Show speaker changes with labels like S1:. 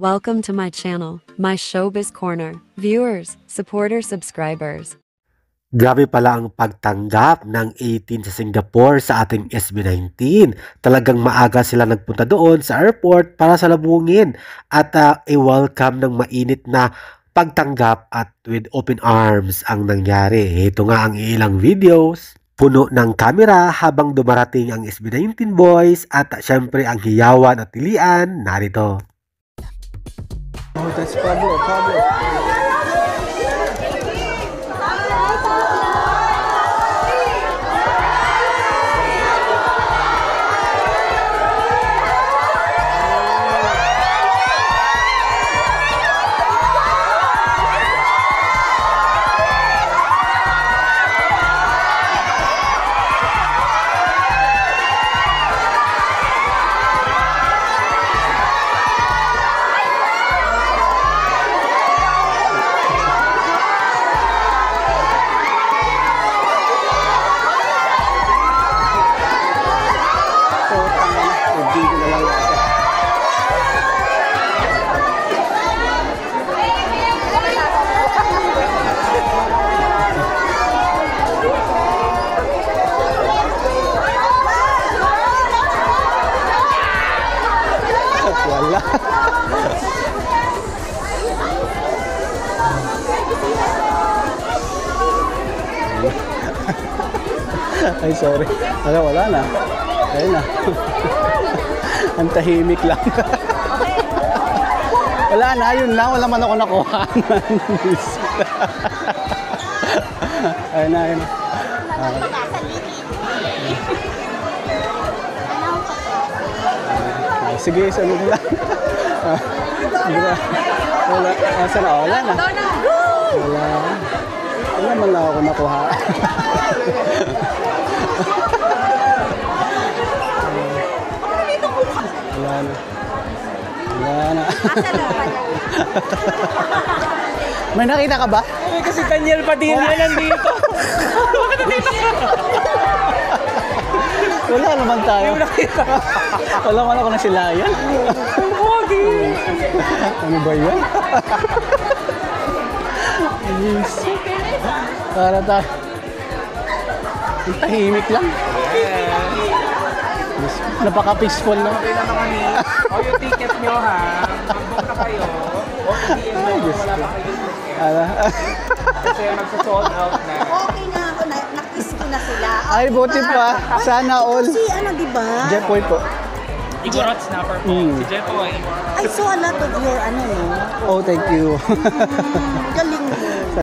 S1: Welcome to my channel, my Showbiz Corner. Viewers, supporters, subscribers.
S2: Grabe pala ang pagtanggap ng 18 sa Singapore sa ating SB19. Talagang maaga sila nagpunta doon sa airport para salubungin at i-welcome ng mainit na pagtanggap at with open arms ang nangyari. Ito nga ang ilang videos. Puno ng kamera habang dumarating ang SB19 boys at syempre ang hiyawan at tilian narito.
S3: Oh, that's Pablo. Wala. Ay, sorry. Wala na. Ayun na. Ang tahimik lang. Wala na, yun lang. Wala man ako nakuha. Ayun na. Sige, sunod lang. Wala. Asan na? Wala na. Wala man lang ako nakuha. Wala na. May nakita ka ba?
S4: Kasi Daniel Padilla nandito.
S3: Wala naman tayo. Wala man ako na sila yan. Ano ba yan? Yes. Para tayo. Tahimik lang. Yes. Napaka-peaceful na.
S4: Okay naman kami. O yung ticket nyo ha. Mag-book na kayo. O hindi mo. Wala pa kayo ticket. Kasi magsa-sold out na.
S5: Okay na ako, nakiss ko na sila.
S3: Ay, buti pa. Sana all.
S5: Si ano, di ba?
S3: Jepoy po.
S4: Igorot snapper po. Si Jeff ay
S5: I saw a lot of your ano, no?
S3: Oh, thank you.
S5: Galing